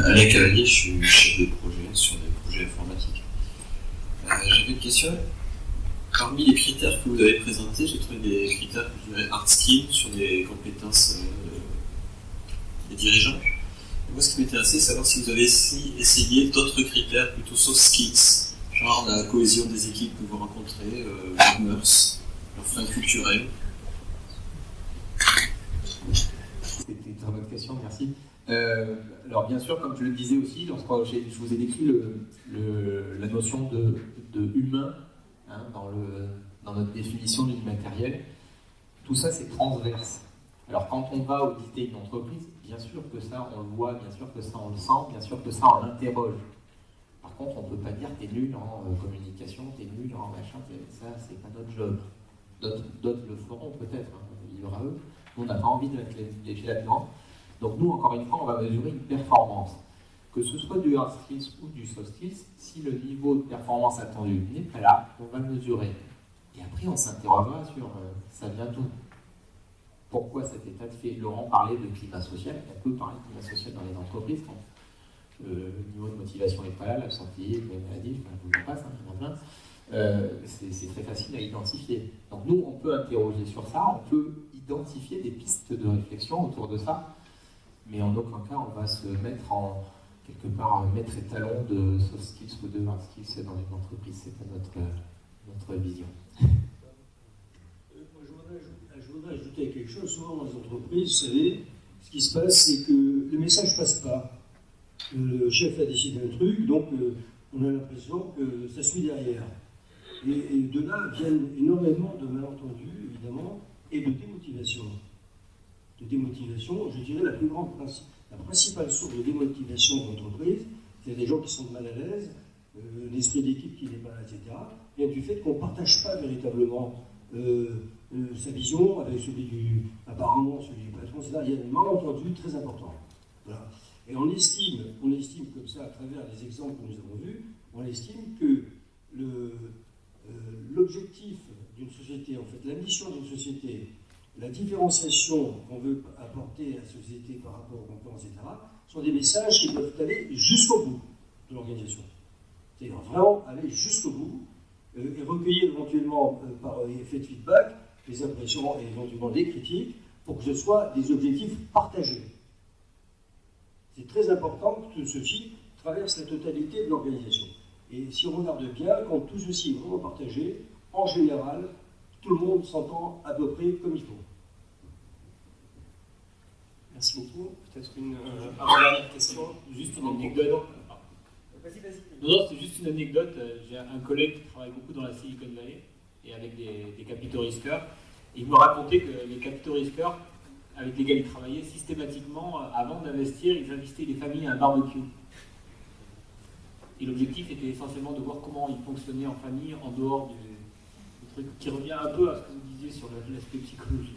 Alain Cavalier, je suis chef de projet sur des projets informatiques. J'avais une question. Parmi les critères que vous avez présentés, j'ai trouvé des critères que je dirais hard skills sur les compétences des dirigeants. Et moi, ce qui m'intéressait, c'est savoir si vous avez essayé d'autres critères plutôt soft skills, genre la cohésion des équipes que vous rencontrez, leurs mœurs, leurs freins culturels. C'était une très bonne question, merci. Alors bien sûr, comme je le disais aussi, je vous ai décrit la notion de humain hein, dans notre définition du matériel, tout ça c'est transverse. Alors quand on va auditer une entreprise, bien sûr que ça on le voit, bien sûr que ça on le sent, bien sûr que ça on l'interroge. Par contre, on ne peut pas dire t'es nul en communication, t'es nul en machin, ça c'est pas notre job. D'autres le feront peut-être, hein, il y aura eux. Nous, on n'a pas envie de mettre les pieds là-dedans. Donc nous, encore une fois, on va mesurer une performance. Que ce soit du hard skills ou du soft skills, si le niveau de performance attendu n'est pas là, on va le mesurer. Et après, on s'interrogera sur ça vient d'où. Pourquoi cet état de fait? Laurent parlait de climat social. On peut parler de climat social dans les entreprises quand le niveau de motivation n'est pas là, l'absentéisme, les maladies, je vous en passe, il y en a plein. C'est très facile à identifier. Donc nous, on peut interroger sur ça, on peut identifier des pistes de réflexion autour de ça, mais en aucun cas on va se mettre quelque part maître étalon de soft skills ou de hard skills dans une entreprise. C'est pas notre vision. Je voudrais ajouter quelque chose. Souvent dans les entreprises, vous savez, ce qui se passe, c'est que le message ne passe pas. Le chef a décidé un truc, donc on a l'impression que ça suit derrière. Et de là viennent énormément de malentendus, évidemment, et de démotivation. De démotivation, je dirais la principale source de démotivation de l'entreprise, c'est des gens qui sont mal à l'aise, l'esprit d'équipe qui n'est pas là, etc. Et du fait qu'on ne partage pas véritablement sa vision avec apparemment celui du patron, etc. Il y a des malentendus très importants. Voilà. Et on estime comme ça, à travers les exemples que nous avons vus, on estime que l'objectif d'une société, en fait, la mission d'une société, la différenciation qu'on veut apporter à la société par rapport aux concurrents, etc., sont des messages qui doivent aller jusqu'au bout de l'organisation. C'est-à-dire vraiment aller jusqu'au bout et recueillir éventuellement par effet de feedback les impressions et éventuellement les critiques pour que ce soit des objectifs partagés. C'est très important que tout ceci traverse la totalité de l'organisation. Et si on regarde bien, quand tout ceci est vraiment partagé, en général, tout le monde s'entend à peu près comme il faut. Merci beaucoup. Peut-être une avant-dernière question. Juste une anecdote. Vas-y. Non, c'est juste une anecdote. J'ai un collègue qui travaille beaucoup dans la Silicon Valley et avec des capital risqueurs. Et il me racontait que les capital risqueurs, avec lesquels il travaillait, systématiquement, avant d'investir, ils invitaient les familles à un barbecue. Et l'objectif était essentiellement de voir comment ils fonctionnaient en famille, en dehors du truc, qui revient un peu à ce que vous disiez sur l'aspect psychologique.